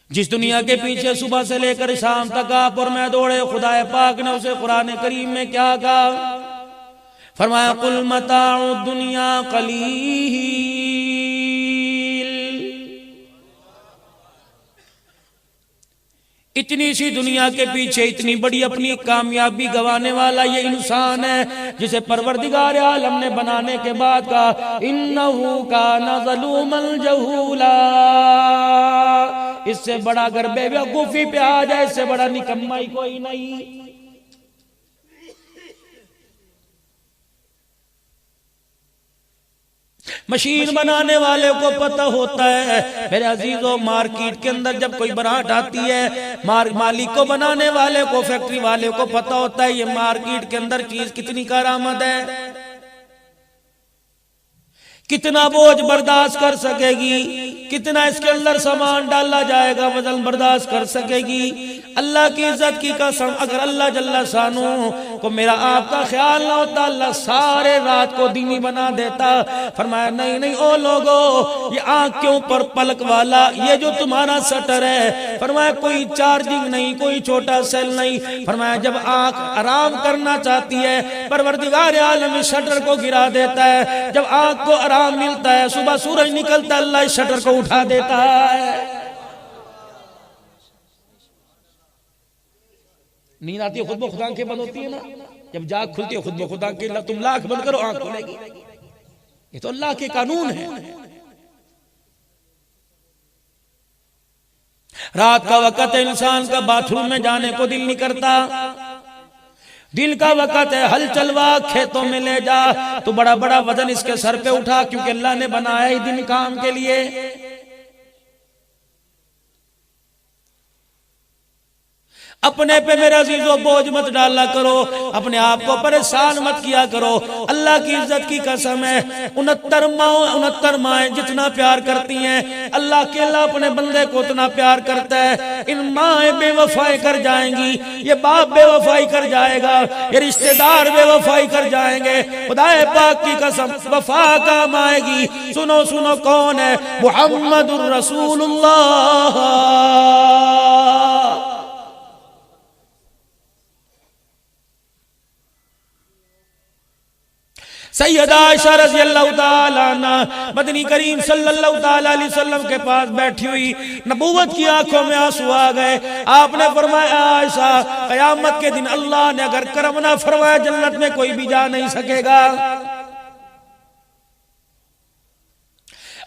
जिस दुनिया के पीछे सुबह से लेकर शाम तक आप और मैं दौड़े, खुदाए पाक ने उसे कुरान करीम में क्या कहा? फरमाया कुल मताउ दुनिया कलील, इतनी सी दुनिया के पीछे इतनी बड़ी अपनी कामयाबी गंवाने वाला ये इंसान है जिसे परवरदिगार आलम ने बनाने के बाद कहा इन्नहु काना ज़लूमन जहूला। इससे बड़ा अगर बेवकूफी पे आ जाए, इससे बड़ा निकम्मा ही कोई नहीं। मशीन बनाने वाले को पता होता है मेरे अजीजों, मार्केट के अंदर जब कोई बनाहट आती है, मालिक को बनाने वाले को, फैक्ट्री वाले को पता होता है ये मार्केट के अंदर चीज कितनी कारआमद है, कितना बोझ बर्दाश्त कर सकेगी, कितना इसके अंदर सामान डाला जाएगा वजन बर्दाश्त कर सकेगी। अल्लाह की इज्जत की कसम, अगर अल्लाह जल्ला शानो को मेरा आपका ख्याल ना होता, अल्लाह सारे रात को दीनी बना देता। फरमाया नहीं नहीं ओ लोगो, ये आंख के ऊपर पलक वाला ये जो तुम्हारा शटर है, फरमाया कोई चार्जिंग नहीं, कोई छोटा सेल नहीं। फरमाया जब आंख आराम करना चाहती है, परवरदिगार आलम इस शटर को गिरा देता है। जब आंख को आराम मिलता है, सुबह सूरज निकलता है, अल्लाह इस शटर को उठा देता है। नींद आती है खुद ब खुद आंखें बंद होती है ना, जब जाग खुलती है खुद ब खुद आंखें, तुम लाख बंद करो आंख खुलेगी। ये तो अल्लाह के कानून है। रात का वक्त है, इंसान का बाथरूम में जाने को दिल नहीं करता। दिन का वक्त है, हल चलवा खेतों में ले जा, तो बड़ा बड़ा वजन इसके सर पे उठा, क्योंकि अल्लाह ने बनाया ही दिन काम के लिए। अपने पे मेरे अजीजों बोझ मत डाला करो, अपने आप को परेशान मत किया करो। अल्लाह की इज्जत की कसम है, 69 माएं जितना प्यार करती हैं, अल्लाह के अल्लाह अपने बंदे को उतना प्यार करता है। इन माएं बेवफाई कर जाएंगी, ये बाप बेवफाई कर जाएगा, ये रिश्तेदार बेवफाई कर जाएंगे, खुदाए पाक की कसम वफा काम आएगी। सुनो सुनो कौन है? मुहम्मदुर रसूलुल्लाह। सैयदा आयशा रज़ियल्लाहु ताला अन्हा मदनी करीम सल्लल्लाहु ताला अलैहि वसल्लम के पास बैठी हुई, नबूवत की आंखों में आंसू आ गए। आपने फरमाया आयशा, कयामत के दिन अल्लाह ने अगर करम ना फरमाया, जन्नत में कोई भी जा नहीं सकेगा।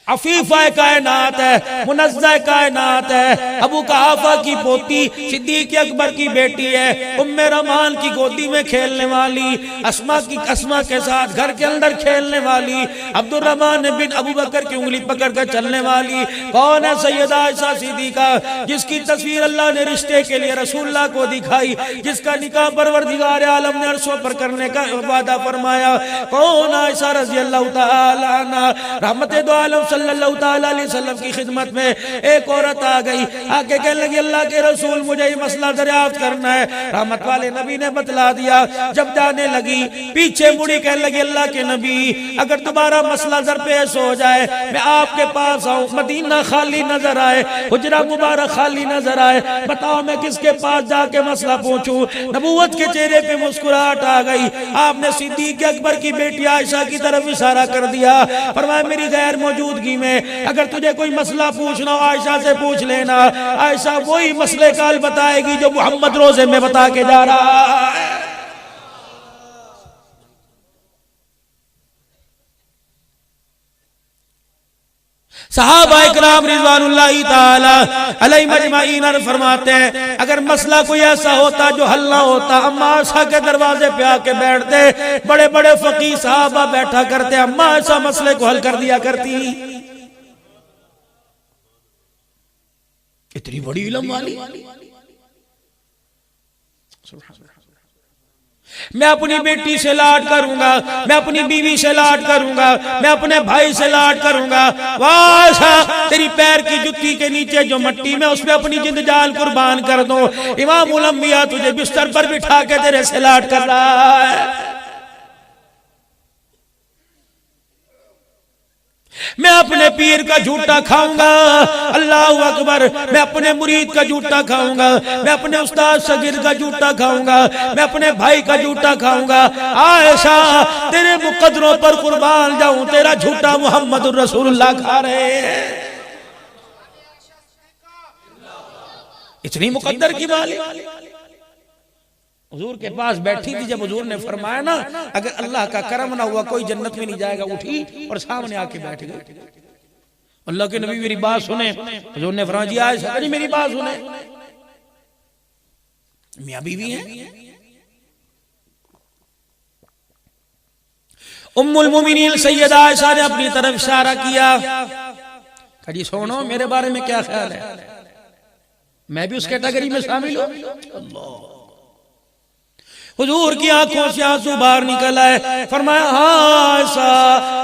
अफीफा कायनात है, मुनज़्ज़ा कायनात है, अबू कहाफा की पोती, सिद्दीक़ अकबर की बेटी है, उम्मे रमान की गोदी में खेलने वाली, अस्मा के साथ घर के अंदर खेलने वाली, अब्दुर्रहमान बिन अबू बकर की उंगली पकड़ कर चलने वाली कौन है? सैयदा आयशा सिद्दीक़ा, जिसकी तस्वीर अल्लाह ने रिश्ते के लिए रसूलुल्लाह को दिखाई, जिसका निकाह परवरदिगार आलम ने अर्शों पर करने का वादा फरमाया। कौन? आयशा रज़ियल्लाहु ताला अन्हा। रहमत दो आलम सल्लल्लाहु ताला अलैहि वसल्लम की खिदमत में एक औरत आ गई, आके कहने लगी अल्लाह के रसूल मुझे ये मसला दरियाफ्त करना है। रहमत वाले नबी ने बतला दिया। जब जाने लगी पीछे मुड़ी, कहने लगी अल्लाह के नबी अगर तुम्हारा मसला दरपेश हो जाए, मैं आपके पास आऊं, मदीना खाली नजर आए, हुजरा मुबारक खाली नजर आए, बताओ मैं किसके पास जाके मसला पूछूं? नबूवत के चेहरे पे मुस्कुराहट आ गई। आपने सिद्दीक़ अकबर की बेटी आयशा की तरफ इशारा कर दिया, फरमाया मेरी गैर मौजूदगी में अगर तुझे कोई मसला पूछना हो आयशा से पूछ लेना, आयशा वही मसले का हल बताएगी जो मोहम्मद रोजे में बता के जा रहा है। सहाबा इकराम रिज़वानुल्लाहि ताला अलैहिम अजमईन फरमाते हैं अगर मसला कोई ऐसा होता जो हल ना होता, अम्मा आयशा के दरवाजे पे आके बैठते, बड़े बड़े फकीह सहाबा बैठा करते, अम्मा आयशा मसले को हल कर दिया करती। इतनी बड़ी इल्म वाली। मैं अपनी बेटी से लाड करूंगा, मैं अपनी बीवी से लाड करूंगा, मैं अपने भाई से लाड करूंगा। वाह, तेरी पैर की जुत्ती के नीचे जो मट्टी में उस पे अपनी जिंद जान कुर्बान कर दो। इमामुल अंबिया तुझे बिस्तर पर बिठा के तेरे से लाड कर रहा है। मैं अपने पीर का झूठा खाऊंगा, अल्लाह अकबर, मैं अपने मुरीद का झूठा खाऊंगा, मैं अपने उस्ताद सगीर का झूठा खाऊंगा, मैं अपने भाई का झूठा खाऊंगा। आयशा तेरे मुकद्दरों पर कुर्बान जाऊं, तेरा झूठा मोहम्मद रसूलुल्लाह खा रहे हैं। इतनी मुकद्दर की मालिक हुजूर के पास बैठी थी। जब हुजूर ने फरमाया ना अगर अल्लाह का करम ना हुआ कोई जन्नत में नहीं जाएगा, उठी और सामने आके बैठ गई। अल्लाह के नबी मेरी बात सुने। हुजूर ने फरमाया जी आयशा जी मेरी बात सुने, मियां बीवी हैं। उम्मुल मोमिनीन सैयदा आयशा ने अपनी तरफ इशारा किया, कहा जी सुनो मेरे बारे में क्या ख्याल है, मैं भी उस कैटेगरी में शामिल हूं। अल्लाह, हुजूर की आंखों से आंसू बाहर निकल आए। फरमाया हाँ ऐसा,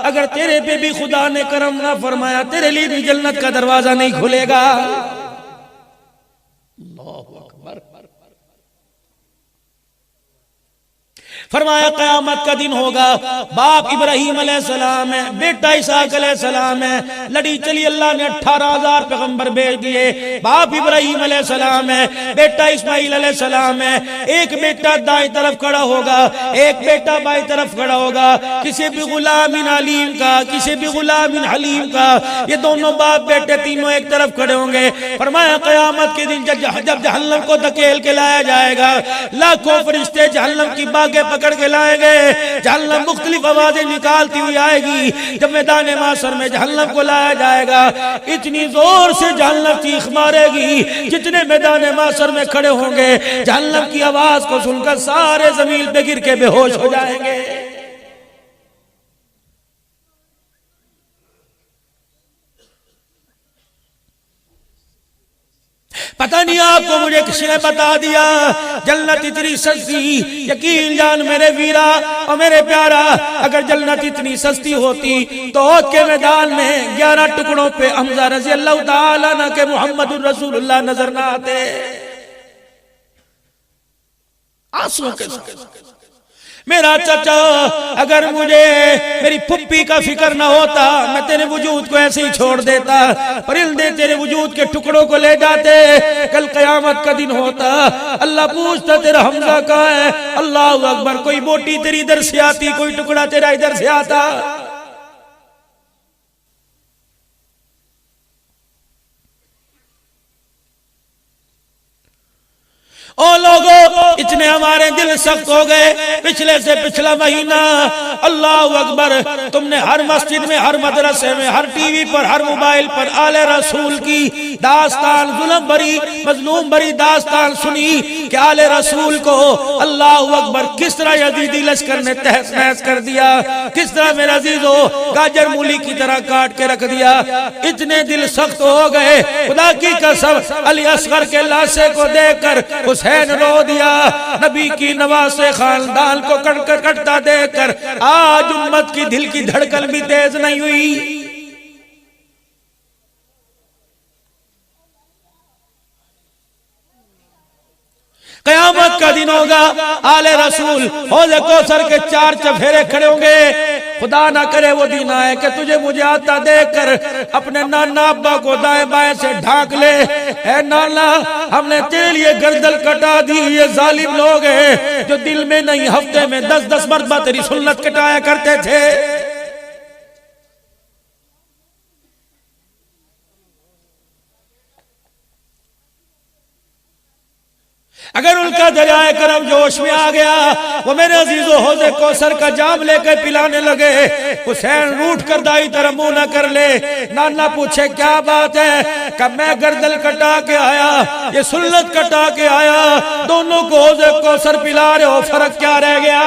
अगर तेरे पे भी खुदा ने करम ना फरमाया तेरे लिए भी जन्नत का दरवाजा नहीं खुलेगा। अल्लाहु अकबर। फरमाया क़यामत का दिन होगा, बाप इब्राहीम अलैहिस्सलाम है, बेटा इसहाक अलैहिस्सलाम है, लड़ी चली अल्लाह ने 18,000 पैगंबर भेज दिए। बाप इब्राहीम अलैहिस्सलाम है, बेटा इस्माइल अलैहिस्सलाम है। एक बेटा दाएं तरफ खड़ा होगा, एक बेटा बाएं तरफ खड़ा होगा, किसी भी गुलामिन अलीम का, किसी भी गुलामिन हलीम का। ये दोनों बाप बेटे तीनों एक तरफ खड़े होंगे। फरमाया क़यामत के दिन जब जहन्नम को धकेल के लाया जाएगा, लाखों फरिश्ते जहन्नम की बागें पकड़ के लाएंगे। जहन्नम मुख्तलिफ आवाजें निकालती हुई आएगी। जब मैदान माशर में जहन्नम को लाया जाएगा, इतनी जोर से जहन्नम चीख मारेगी, जितने मैदान माशर में खड़े होंगे जहन्नम की आवाज को सुनकर सारे जमीन पे गिर के बेहोश हो जाएंगे। पता नहीं आपको मुझे किसी ने बता दिया जन्नत इतनी सस्ती। यकीन जान मेरे वीरा और मेरे प्यारा, अगर जन्नत इतनी सस्ती होती तो औद के मैदान में 11 टुकड़ों पे हमजा रज़ी अल्लाह ताला अन्हु के मुहम्मदुर रसूलुल्लाह नजर ना आते। आंसुओं के साथ मेरा चाचा, अगर मुझे मेरी फुप्पी का फिक्र ना होता मैं तेरे वजूद को ऐसे ही छोड़ देता। परिंदे तेरे वजूद के टुकड़ों को ले जाते। कल क़यामत का दिन होता, अल्लाह पूछता तेरा हमजा कहाँ है। अल्लाह अकबर, कोई बोटी तेरी इधर से आती, कोई टुकड़ा तेरा इधर से आता। ओ लोगों, इतने हमारे दिल सख्त हो गए। पिछले से पिछला महीना, अल्लाह अकबर, तुमने हर मस्जिद में, हर मदरसे में, हर टीवी पर, हर मोबाइल पर आले रसूल की दास्तान, जुल्म भरी, मजलूम भरी दास्तान सुनी कि आले रसूल को अल्लाह अकबर किस तरह यजीदी लश्कर ने तहस नहस कर दिया, किस तरह मेरे अजीजों गाजर मूली की तरह काट के रख दिया। इतने दिल सख्त हो गए, खुदा की कसम अली असगर के लाशे को देखकर हुसैन रो दिया। नबी की नवासे खानदान को कटता देखकर आज उम्मत की दिल की धड़कन भी तेज नहीं हुई। क़यामत का दिन होगा, आले रसूल हौज़े कौसर के 4 चफेरे खड़े होंगे। खुदा ना करे वो दिन आए कि तुझे मुझे आता देखकर अपने नाना अब्बा को दाएं बाएं से ढांक ले। ऐ नाना, हमने तेरे लिए गर्दन कटा दी। ये जालिम लोग हैं जो दिल में नहीं हफ्ते में 10-10 मरतबा तेरी सुन्नत कटाया करते थे। अगर उनका दरियाए करम जोश में आ गया, वो मेरे अजीजों हौज़े कौसर का जाम लेकर पिलाने लगे। हुसैन रूठ कर दाई तरफ मुंह न कर ले। नाना पूछे क्या बात है, कब मैं गर्दन कटा के आया, ये सुन्नत कटा के आया, दोनों को हौज़े कौसर पिला रहे हो, फर्क क्या रह गया।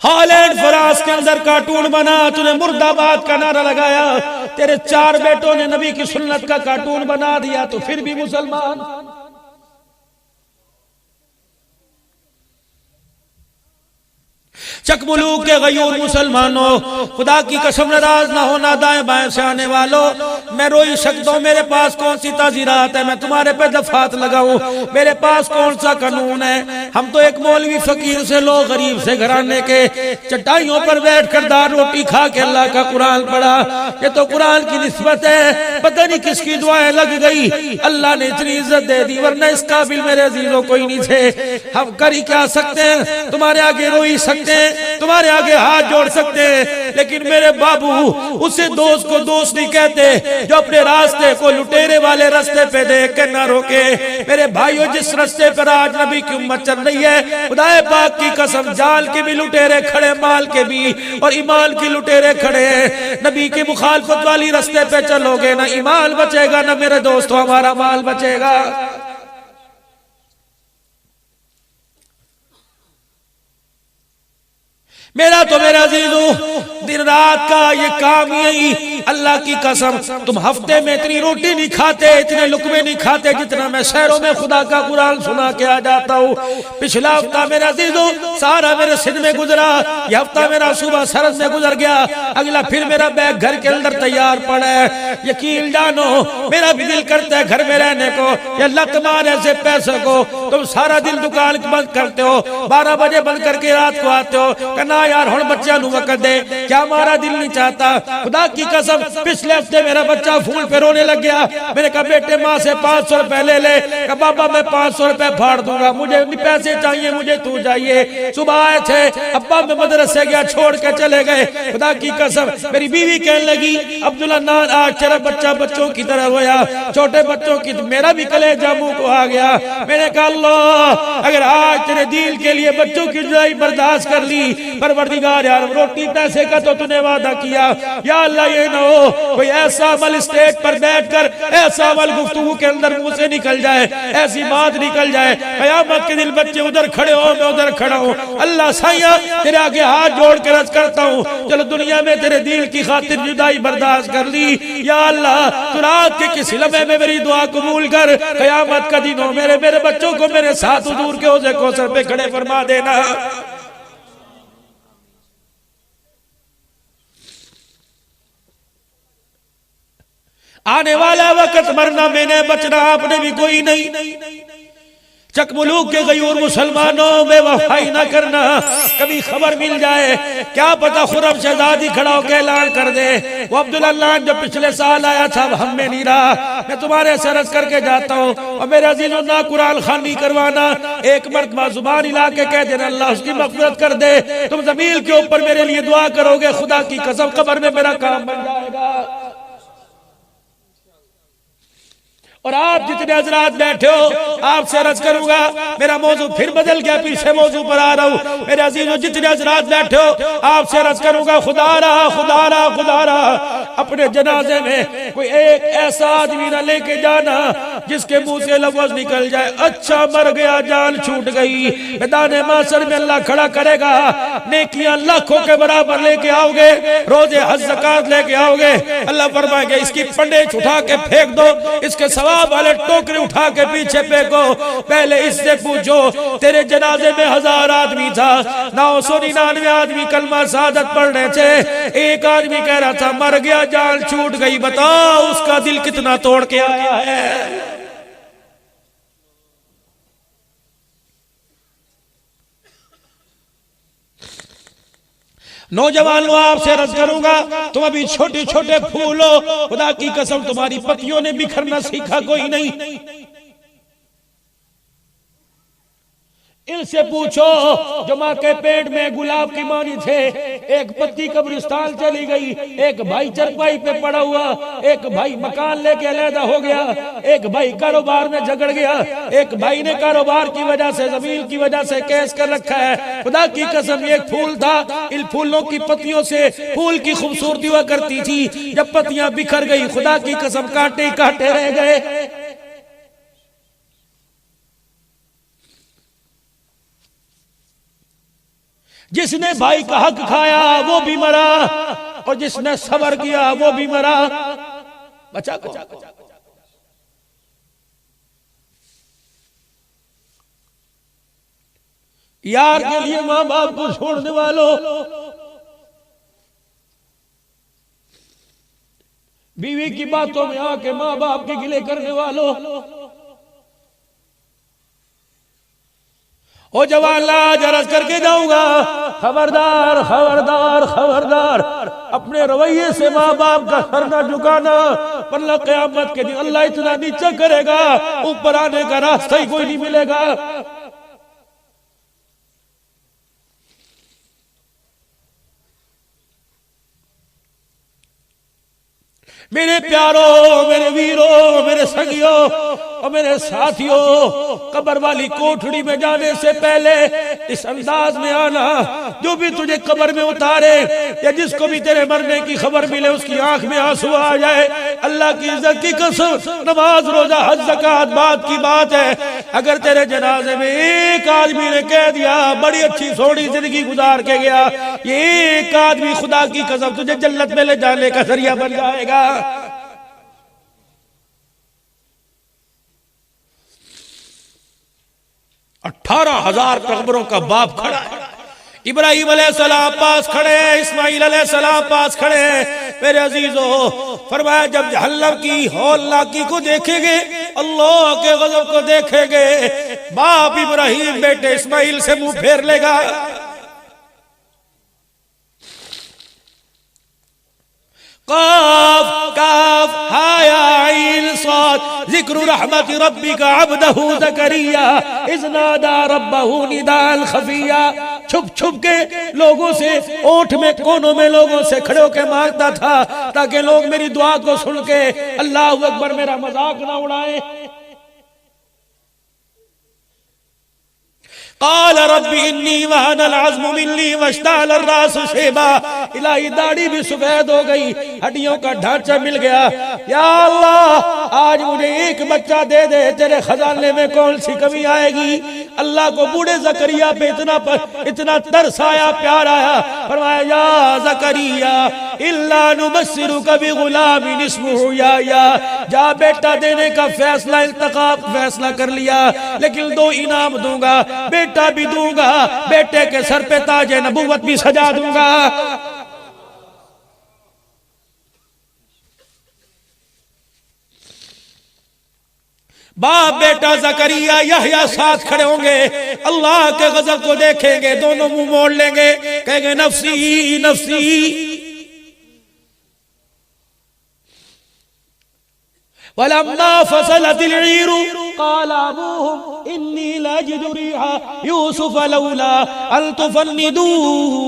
हॉलैंड फ्रांस के अंदर कार्टून बना, तूने मुर्दाबाद का नारा लगाया, तेरे 4 बेटों ने नबी की सुन्नत का कार्टून बना दिया, तो फिर भी मुसलमान। चक मुलूक के गयूर मुसलमानों, खुदा की कसम नाराज ना होना दाएं बाएं से आने वालों, मैं रोई सकता हूँ। मेरे पास कौन सी ताजीरात है मैं तुम्हारे पे दफात लगाऊं? मेरे पास कौन सा कानून है? हम तो एक मौलवी फकीर से लोग गरीब से घराने के चटाइयों पर बैठ कर दाल रोटी खा के अल्लाह का कुरान पढ़ा। ये तो कुरान की निस्बत है, पता नहीं किसकी दुआएं लग गई, अल्लाह ने इतनी इज्जत दे दी, वरना इस काबिल मेरे अजीजों कोई नहीं थे। हम कर ही क्या सकते हैं? तुम्हारे आगे रो ही सकते हैं, तुम्हारे आगे हाथ जोड़ सकते हैं, लेकिन मेरे बाबू उसे दोस्त को दोस्त नहीं कहते जो अपने रास्ते को लुटेरे वाले रास्ते पे देख के ना रोके। मेरे भाइयों, जिस रास्ते पर आज नबी की उम्मत चल रही है, खुदाए पाक की कसम, जाल के भी लुटेरे खड़े, माल के भी और ईमान के लुटेरे खड़े हैं। नबी की मुखालफत वाली रास्ते पे चलोगे ना ईमान बचेगा, ना मेरे दोस्तों हमारा माल बचेगा। मेरा तो मेरा अजीजों दिन रात का ये काम यही, अल्लाह की कसम तुम हफ्ते में इतनी रोटी नहीं खाते, इतने लुकमे नहीं खाते जितना मैं शहरों में खुदा का कुरान सुना के आ जाता हूँ। पिछला हफ्ता मेरा अजीजों सारा मेरे सिंध में गुजरा, यह हफ्ता मेरा सुबह सरहद में गुजर गया, अगला फिर मेरा बैग घर के अंदर तैयार पड़ा है। यकीन जानो मेरा भी दिल करता है घर में रहने को, या लत मार ऐसे पैसे को। तुम सारा दिन दुकान बंद करते हो, 12 बजे बंद करके रात को आते हो, कहना यार हुण बच्चा नु वक्त दे, क्या हमारा दिल नहीं चाहता? खुदा की कसम पिछले हफ्ते मेरा बच्चा फूल पे रोने लग गया। मैंने कहा बेटे माँ से 500 रुपए ले ले। कहा बाबा मैं 500 रुपए फाड़ दूंगा, मुझे पैसे चाहिए, मुझे तू चाहिए। सुबह आए थे, अब्बा मैं मदरसे गया, छोड़ के चले गए। खुदा की कसम मेरी बीवी कहने लगी अब्दुल्ला नान आज तेरा बच्चा बच्चों की तरह रोया, छोटे बच्चों की, मेरा भी कलेजा मुंह को आ गया। मैंने कहा अल्लाह अगर आज तेरे दिल के लिए बच्चों की जुदाई बर्दाश्त कर ली, परवरदिगार यार रोटी पैसे का तो तूने वादा किया, या अल्लाह ये ना हो कोई ऐसा अमल स्टेज पर बैठकर, ऐसा अमल गुफ्तगू के अंदर मुंह से निकल जाए, ऐसी बात निकल जाए कयामत के दिन बच्चे उधर खड़े हो मैं उधर खड़ा हूँ। अल्लाह साईया तेरे आगे हाथ जोड़ के अर्ज करता हूँ, चलो दुनिया में तेरे दिल की खातिर जुदाई बर्दाश्त कर ली, या अल्लाह तू रात के किसी लम्हे में मेरी दुआ कबूल कर, कयामत का दिन हो मेरे बच्चों को मेरे साथ हुजूर के हौज़े कौसर पे खड़े फरमा देना। आने वाला वक्त मरना मैंने बचना आपने भी कोई नहीं। चक मुलूक के गयूर मुसलमानों बेवफाई ना करना, कभी खबर मिल जाए क्या पता खुरम शहजादी खड़ा होकर ऐलान कर दे वो अब्दुल्ला जो पिछले साल आया था हम में नहीं रहा, मैं तुम्हारे सरस करके जाता हूँ। और मेरे अजीजों ना कुरान खानी करवाना, एक मर्तबा जुबान हिला के कह देना अल्लाह उसकी मग़फ़िरत कर दे, तुम ज़मीन के ऊपर मेरे लिए दुआ करोगे, खुदा की कसम कब्र में मेरा काम बन जाएगा। और आप जितने हजरात बैठे हो आपसे अर्ज करूंगा, मेरा मौजू फिर बदल गया, पीछे मौजू पर आ रहा हूं। मेरे अजीजों जितने हजरात बैठे हो आपसे अर्ज करूंगा, खुदा रहा अपने जनाजे में कोई एक ऐसा आदमी ना लेके जाना जिसके मुंह से लफ्ज़ निकल जाए अच्छा मर गया जान छूट गई। मैदान माशर में अल्लाह खड़ा करेगा, नेकियां लाखों के बराबर लेके आओगे, रोजे हज ज़कात लेके आओगे, अल्लाह फरमाएगा इसकी पंडेज उठा के फेंक दो, इसके सवाब वाले टोकरे उठा के पीछे फेंको। पहले इससे पूछो तेरे जनाजे में 1000 आदमी था, 999 आदमी कलमा शहादत पढ़ रहे थे, एक आदमी कह रहा था मर गया जान छूट गई, बताओ उसका दिल कितना तोड़ के आया है। नौजवानों आपसे अर्ज करूंगा, तुम अभी छोटे छोटे फूल हो, खुदा की कसम तुम्हारी पत्तियों ने बिखरना सीखा कोई नहीं। इनसे पूछो जो माँ के पेट में गुलाब की मानी थे, एक पत्ती कब्रिस्तान चली गई, एक भाई चरपाई पे पड़ा हुआ, एक भाई मकान लेके अलहदा हो गया, एक भाई कारोबार में झगड़ गया, एक भाई ने कारोबार की वजह से जमीन की वजह से केस कर रखा है। खुदा की कसम एक फूल था, इन फूलों की पत्तियों से फूल की खूबसूरती हुआ करती थी, जब पत्तियां बिखर गई खुदा की कसम कांटे कांटे रह गए। जिसने भाई का हक खाया वो भी मरा, और जिसने सब्र किया वो भी मरा। बचा को यार के लिए माँ बाप को छोड़ने वालों, बीवी की बातों में आके माँ बाप के गिले करने वालों, ओ जवान आज अर्ज करके जाऊंगा, खबरदार खबरदार खबरदार, अपने रवैये से माँ बाप का सर न झुकाना, वरना क़यामत के दिन अल्लाह इतना नीचा करेगा, ऊपर आने का रास्ता ही कोई नहीं मिलेगा। मेरे प्यारों, मेरे वीरों, मेरे सगियों और मेरे साथियों, कब्र वाली कोठड़ी में जाने से पहले इस अंदाज में आना, जो भी तुझे कब्र में उतारे या जिसको भी तेरे मरने की खबर मिले उसकी आंख में आंसू आ जाए, अल्लाह की इज्जत की कसम, नमाज रोजा हज ज़कात बात की बात है, अगर तेरे जनाजे में एक आदमी ने कह दिया बड़ी अच्छी सोहनी जिंदगी गुजार के गया, ये एक आदमी खुदा की कसम तुझे जन्नत में ले जाने का जरिया बन जाएगा। 18,000 पैगंबरों का बाप खड़ा है, इब्राहिम अलैहिस्सलाम पास खड़े हैं, इस्माइल अलैहिस्सलाम पास खड़े हैं। मेरे अजीजों, फरमाया जब जहन्नम की हौलनाकी को देखेंगे, अल्लाह के गज़ब को देखेंगे, बाप इब्राहिम बेटे इस्माइल से मुंह फेर लेगा। काफ काफ हाया आइन साद, जिक्र रहमत रब्बिका अब्दहू ज़करिया इज़ नादा रब्बहू निदान खफिया। छुप छुप के लोगों से, ओठ में कोनों में लोगों से खड़े होकर मांगता था, ताकि लोग मेरी दुआ को सुन के अल्लाह अकबर मेरा मजाक ना उड़ाए। क़ाल रब्बी इन्नी वहनल अज़्मु मिन्नी वश्ताअल अर्रासु शैबा, इलाही दाढ़ी भी सफेद हो गई, हड्डियों का ढांचा मिल गया। या अल्लाह आज मुझे एक बच्चा दे दे, तेरे खजाने में कौन सी कमी आएगी। अल्लाह को बूढ़े ज़करिया पे इतना तरस आया, प्यार आया, फरमाया या ज़करिया इल्ला नुबस्सिरुका बिग़ुलामिन इस्मुहु याह्या, जा बेटा देने का फैसला इंतखाब फैसला कर लिया, लेकिन 2 इनाम दूंगा, बेटा भी दूंगा, बेटे के सर पे ताजे नबूवत भी सजा दूंगा। बाप बेटा ज़करिया यहया साथ खड़े होंगे, अल्लाह के गज़ब को देखेंगे, दोनों मुंह मोड़ लेंगे, कहेंगे नफ्सी नफ्सी। वलम्मा फसलतिल ईरु क़ाल अबूहुम इन्नी लअजिदु रिहा यूसुफ लौला अन तुफन्निदून।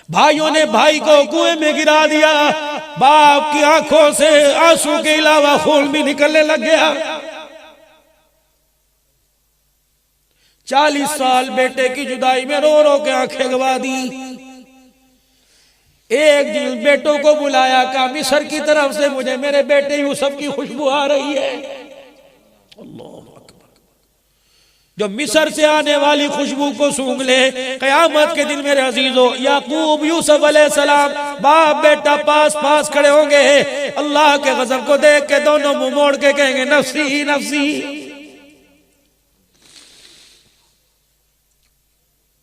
भाइयों ने भाई को कुएं में गिरा दिया, बाप की आंखों से आंसू के अलावा खून भी निकलने लग गया। 40 साल बेटे की जुदाई में रो रो के आंखें गवा दी। एक दिन बेटों को बुलाया, कहा मिस्र की तरफ से मुझे मेरे बेटे यूसुफ की खुशबू आ रही है। अल्लाह अकबर, जो मिस्र से आने वाली खुशबू को सूंघ ले, कयामत के दिन मेरे अजीजों, याकूब यूसुफ अलैहिस्सलाम बाप बेटा पास पास खड़े होंगे, अल्लाह के गज़ब को देख के दोनों मुंह मोड़ के कहेंगे नफ्सी नफ्सी।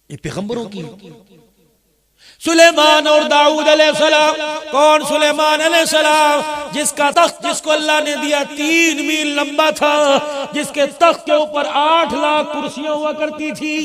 ये पैगंबरों की। सुलेमान और दाऊद अलैहिस्सलाम, कौन सुलेमान अलैहिस्सलाम, जिसका तख्त जिसको अल्लाह ने दिया 3 मील लंबा था, जिसके तख्त के ऊपर 8 लाख कुर्सियां हुआ करती थी।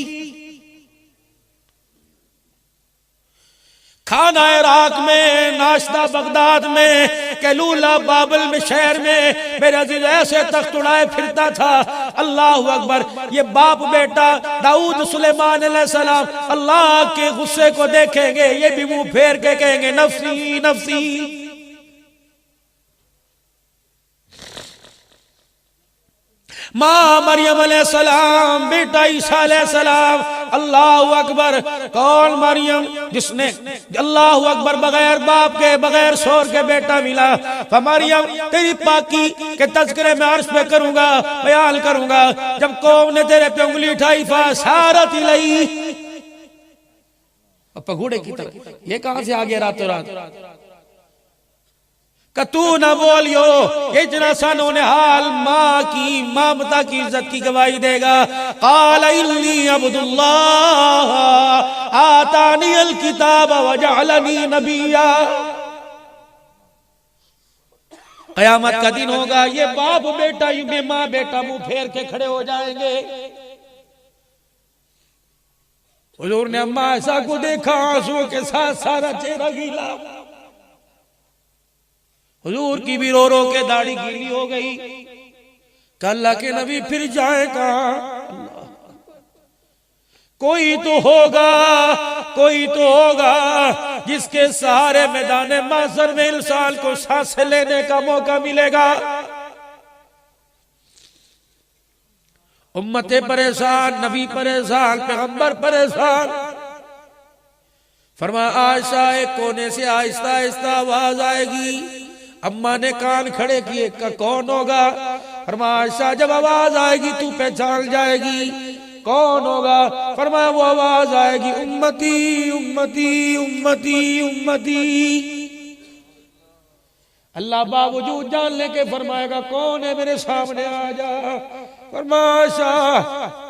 खाना इराक में, नाश्ता बगदाद में, कैलूला बाबल में, शहर में मेरे अजीज ऐसे तख्त उड़ाए फिरता था। अल्लाह अकबर, ये बाप बेटा दाऊद सुलेमान अलैहिस्सलाम अल्लाह के गुस्से को देखेंगे, ये भी मुंह फेर के कहेंगे नफ्सी नफ्सी। माँ मरियम अलैहिस्सलाम, बेटा ईसा अलैहिस्सलाम, अल्लाह अकबर, कौन मरियम जिसने अल्लाह अकबर बगैर बाप के बगैर शोर के बेटा मिला। मरियम तेरी पाकी के तज़किरे में अर्श पे करूंगा, बयान करूंगा, जब कौम ने तेरे पे उंगली उठाई फासारत इलैहि, पगुड़े की तरह, ये कहां से आ गया रातों रात। तू ना बोलियो, इतना सानो ने हाल माँ की ममता की इज्जत की गवाही देगा। क़ाल इन्नी अब्दुल्लाह आतानी अल किताब व जअलनी नबिय्या। क़यामत का दिन होगा, ये बाप बेटा ये माँ बेटा मुंह फेर के खड़े हो जाएंगे। हुजूर ने अम्मा ऐसा को देखा, आंसुओं के साथ सारा चेहरा गीला। हुजूर की भी रो रो के दाढ़ी गीली हो गई। अल्लाह के नबी फिर जाए कहां? कोई तो होगा, कोई तो होगा जिसके सहारे मैदान महशर में इंसान को सांसें लेने का मौका मिलेगा। उम्मतें परेशान, नबी परेशान, पैगंबर परेशान। फरमा आयशा एक कोने से आहिस्ता आहिस्ता आवाज आएगी। अम्मा ने कान खड़े किए, का कौन होगा? फरमा आयशा जब आवाज आएगी तू पहचान जाएगी। कौन होगा? फरमाया वो आवाज आएगी उम्मती उम्मती उम्मती उम्मती। अल्लाह बावजूद जानने के फरमाएगा कौन है, मेरे सामने आ जा। फरमाया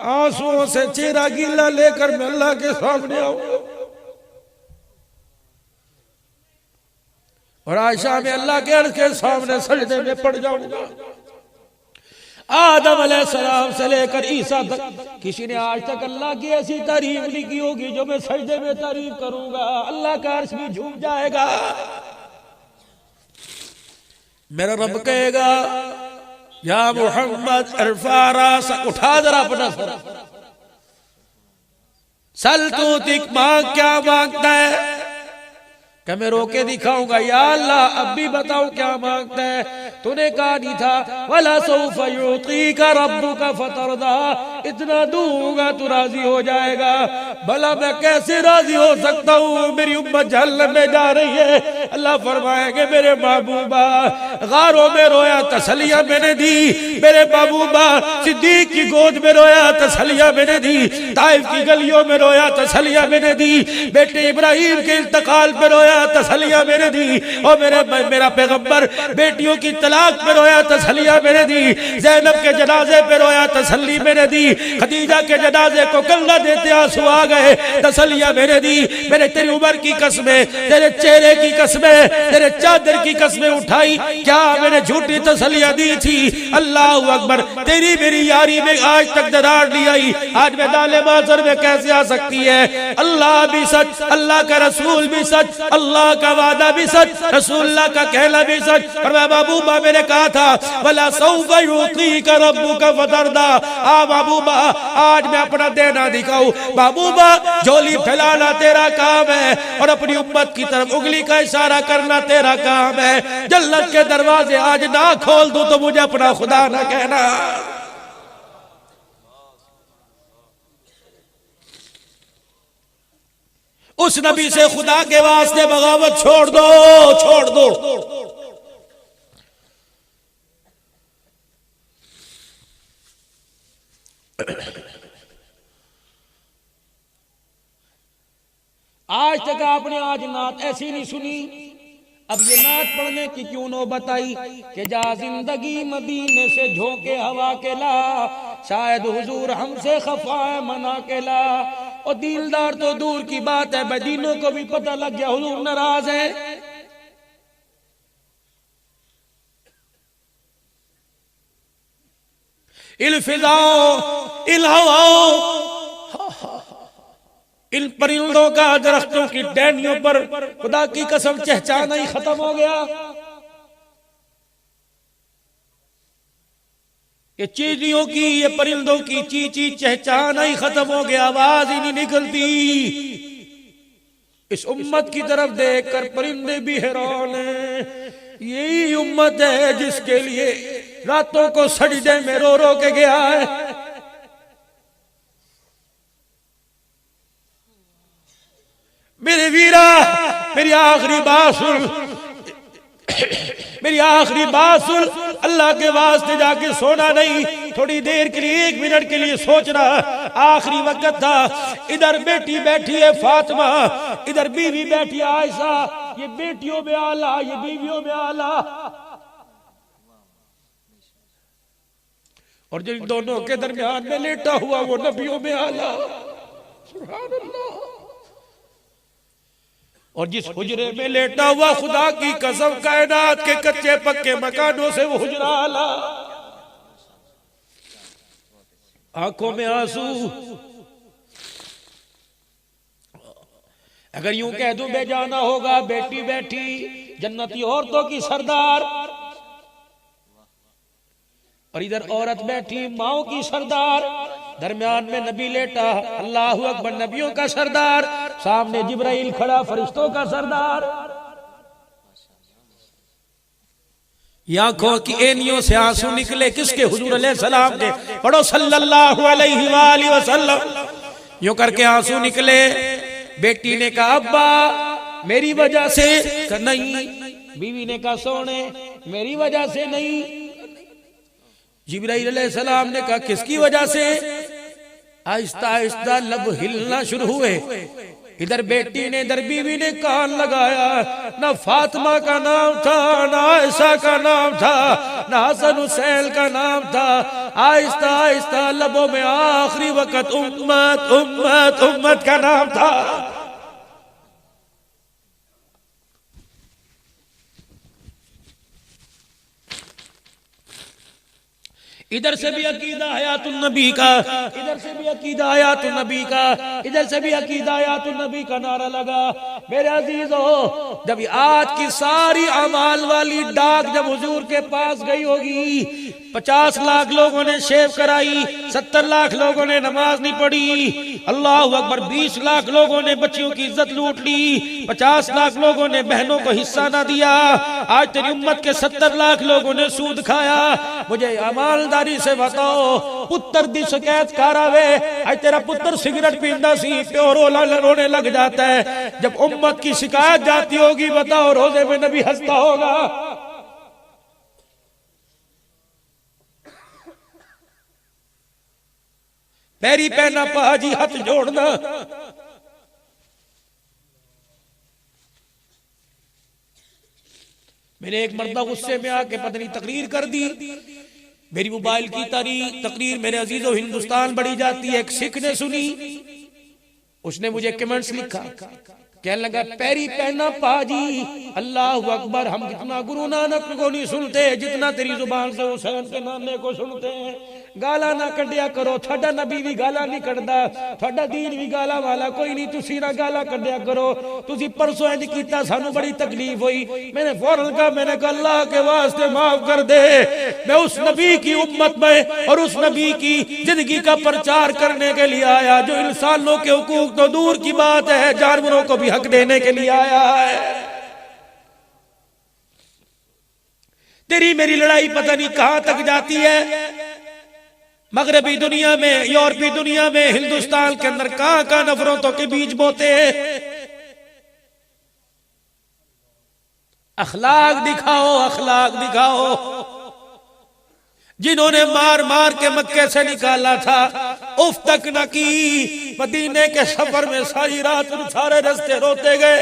आंसुओं से चेहरा गीला लेकर मैं अल्लाह के सामने आऊंगा। और आयशा में अल्लाह के अर्श के सामने सजदे में पड़ जाऊंगा। आदम अलैहिस्सलाम से लेकर ईसा तक किसी ने आज तक अल्लाह की ऐसी तारीफ नहीं की होगी जो मैं सजदे में तारीफ करूंगा। अल्लाह का अर्श भी झूम जाएगा। मेरा रब कहेगा या मोहम्मद इरफा रासा, उठा जरा अपना सर, सल तू तिक मांग, क्या मांगता है? क्या मैं रोके दिखाऊंगा? या अल्लाह अब भी बताओ क्या मांगता है? तूने कहा नहीं था वला सौफ युतीका रब्बुका फतरदा, इतना दूंगा तू राजी हो जाएगा। भला मैं कैसे राजी हो सकता हूँ? मेरी उम्मत जहन्नम में जा रही है। अल्लाह फरमाएंगे मेरे महबूबा गारों में रोया तसलिया मैंने दी, मेरे महबूबा सिद्दीक की गोद में रोया तसलिया मैंने दी, ताइफ की गलियों में रोया तसलिया मैंने दी, बेटे इब्राहिम के इंतकाल पे रोया तसलिया मैंने दी, और मेरा पैगंबर बेटियों की तलाक पे रोया तसलिया मैंने दी, ज़ैनब के जनाजे पे रोया तसल्ली मैंने दी, खदीजा के जनाजे को कंधा देते आंसू आ गए तसलिया मैंने दी। मेरे तेरी उम्र की कसमें, तेरे चेहरे की कसमें, तेरे चादर की कसमें उठाई, क्या मैंने झूठी तसलिया दी थी? अल्लाह अकबर, तेरी मेरी यारी में आज तक दरार नहीं आई, आज मैदान महशर में कैसे आ सकती है? अल्लाह भी सच, अल्लाह का रसूल भी सच, अल्लाह का वादा भी सच, रसूलुल्लाह का कहना भी सच। और महबूबा मैंने कहा था वला सौफ युतीका रब्बुका फतरदा, आ महबूबा आज मैं अपना देना दिखाऊं। महबूबा झोली फैलाना तेरा काम है और अपनी उम्मत की तरफ उंगली का इशारा करना तेरा काम है। जन्नत के दरवाजे आज ना खोल दूं तो मुझे अपना खुदा ना कहना। उस नबी से खुदा के वास्ते बगावत छोड़ दो, छोड़ दो। आज तक आपने आज नात ऐसी नहीं सुनी। अब ये नात पढ़ने की क्यों नौबत आई कि जा जिंदगी मदीने से झोंके हवा के ला, शायद हुजूर हमसे खफा मना के ला। और दिलदार तो दूर की बात है, मदीनों को भी पता लग गया हुजूर नाराज है। इन फिजाओं, इन हवाओं, इन परिंदों का दरख्तों की टहनियों पर खुदा की कसम चहचहाना ही खत्म हो गया। ये चींटियों की, ये परिंदों की ची ची चहचहाना ही खत्म हो गया, आवाज ही नहीं निकलती। इस उम्मत की तरफ देखकर परिंदे भी हैरान हैं। यही उम्मत है जिसके लिए रातों को सजदे में रो रो के गया है। मेरे वीरा मेरी आखिरी बात सुन, मेरी आखिरी बात सुन। अल्लाह के वास्ते जाके सोना नहीं, थोड़ी देर के लिए, 1 मिनट के लिए सोचना। आखिरी वक्त था। इधर बेटी बैठी है फातिमा, इधर बीवी बैठी है आयशा। ये बेटियों में आला, ये बीवियों में आला। और जो इन दोनों के दरमियान में लेटा हुआ वो नबियों में आला। सुभान अल्लाह। और जिस हुजरे में लेटा हुआ खुदा की कसम कायनात के कच्चे पक्के मकानों से वो हुजरा आला। आंखों में आंसू। अगर यूं कह दूं बेजाना होगा, बेटी बैठी जन्नती औरतों की सरदार, और इधर औरत बैठी माओ की सरदार, दरमियान में नबी लेटा अल्लाहू अकबर नबियों का सरदार, सामने जिब्राइल खड़ा फरिश्तों का सरदार। आंखों की एनियों से आंसू निकले किसके? हुजूर अलैहिस्सलाम के। पढ़ो सल्लल्लाहु अलैहि वसल्लम। यूं करके आंसू निकले। बेटी ने कहा अब्बा मेरी वजह से, नहीं। बीवी ने कहा सोने मेरी वजह से नहीं। जिब्राइल अलैहिस्सलाम ने कहा किसकी वजह से? आहिस्ता आहिस्ता लब हिलना शुरू हुए। इधर बेटी ने इधर बीवी ने कान लगाया। ना फातिमा का नाम था, ना आयशा का नाम था, ना हसन हुसैन का नाम था। आहिस्ता आहिस्ता लबों में आखिरी वक्त उम्मत उम्मत उम्मत का नाम था। इधर से भी अकीदा हयातुन नबी का, इधर से भी अकीदा हयातुन नबी का, इधर से भी अकीदा हयातुन नबी का नारा लगा। मेरे अजीजों, जब आज की सारी अमाल वाली डाक जब हुजूर के पास गई होगी, 50 लाख लोगों ने शेव कराई, 70 लाख लोगों ने नमाज नहीं पढ़ी, अल्लाह अकबर, 20 लाख लोगों ने बच्चियों की इज्जत लूट ली, 50 लाख लोगों ने बहनों को हिस्सा ना दिया, आज तेरी उम्मत के 70 लाख लोगों ने सूद खाया। मुझे ईमानदारी से बताओ, पुत्र दी शिकायत करावे, आज तेरा पुत्र सिगरेट पींदा सी, प्यो रोने लग जाता है। जब उम्मत की शिकायत जाती होगी, बताओ रोजे में नबी हंसता होगा? पैरी पहना पाजी हाथ जोड़ना। मैंने एक मर्दा गुस्से में आके पत्नी तकरीर कर दी। मेरी मोबाइल की तकरीर मेरे अजीजों हिंदुस्तान बढ़ी जाती है। एक सिख ने सुनी, उसने मुझे कमेंट्स लिखा, कहने लगा पैरी पहना पाजी, अल्लाह अकबर, हम जितना गुरु नानक को नहीं सुनते जितना तेरी जुबान से हुसैन के नाने को सुनते हैं। गाला ना कढ़िया करो, थाडा नबी भी गाला नहीं कढ़दा, थाडा दीन भी गाला वाला कोई नहीं, तुसी ना गाला कढ़िया करो। तुसी परसों इंज कीता, सानू बड़ी तकलीफ हुई। मैंने फौरन कहा, मैंने कहा अल्लाह के वास्ते माफ कर दे, मैं उस नबी की उम्मत में और उस नबी की जिंदगी का प्रचार करने के लिए आया जो इंसानों के हुकूक तो दूर की बात है, जानवरों को भी हक देने के लिए आया है। तेरी मेरी लड़ाई पता नहीं कहां तक जाती है। मगरबी दुनिया में, यूरोपीय दुनिया में, हिंदुस्तान के अंदर कहां कहां नफरतों के बीज बोते हैं। अखलाक दिखाओ, अखलाक दिखाओ। जिन्होंने मार मार के मक्के से निकाला था, उफ तक न की। मदीने के सफर में सारी रात सारे रास्ते रोते गए।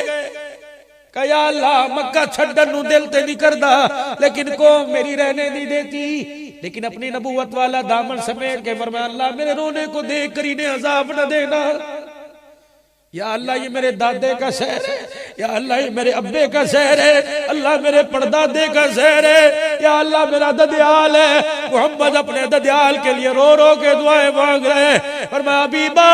कया अल्लाह, मक्का छड्डन नु दिल ते नहीं करदा, लेकिन कौम मेरी रहने नहीं देती। लेकिन अपनी नबूवत वाला दामन समेट के फरमाया, अल्लाह मेरे रोने को देख कर इन्हें अजाब न देना। या अल्लाह ये मेरे दादे का शहर है, या अल्लाह ये मेरे अब्बे का शहर है, अल्लाह मेरे परदादे का शहर है, या अल्लाह मेरा ददयाल है। मोहम्मद अपने ददयाल के लिए रो रो के दुआएं मांग रहे हैं। फरमाया हबीबा,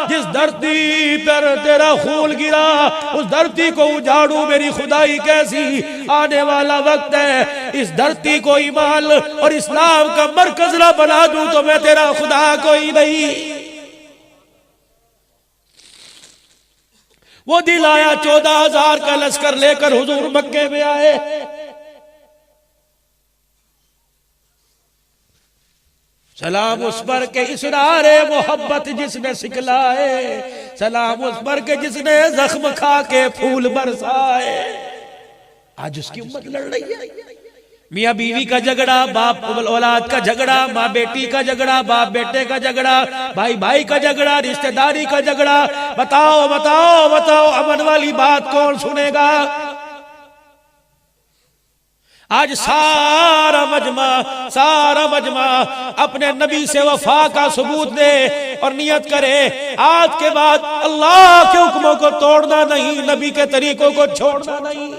जिस धरती पर तेरा खून गिरा उस धरती को उजाड़ू मेरी खुदाई कैसी। आने वाला वक्त है, इस धरती को ईमान और इस्लाम का मरकज ना बना दूं तो मैं तेरा खुदा कोई नहीं। वो दिल आया, 14,000 का लश्कर लेकर हुजूर मक्के में आए। सलाम उस पर के इसरारे मोहब्बत जिसने सिखलाए, सलाम उस पर के जिसने जख्म खा के फूल बरसाए। आज उसकी उम्मत लड़ रही है। मियाँ बीवी का झगड़ा, बाप औलाद का झगड़ा, माँ बेटी का झगड़ा, बाप बेटे का झगड़ा, भाई भाई का झगड़ा, रिश्तेदारी का झगड़ा। बताओ बताओ बताओ, अमन वाली बात कौन सुनेगा? आज सारा मजमा अपने नबी से वफा का सबूत दे और नियत करे आज के बाद अल्लाह के हुक्मों को तोड़ना नहीं, नबी के तरीकों को छोड़ना नहीं।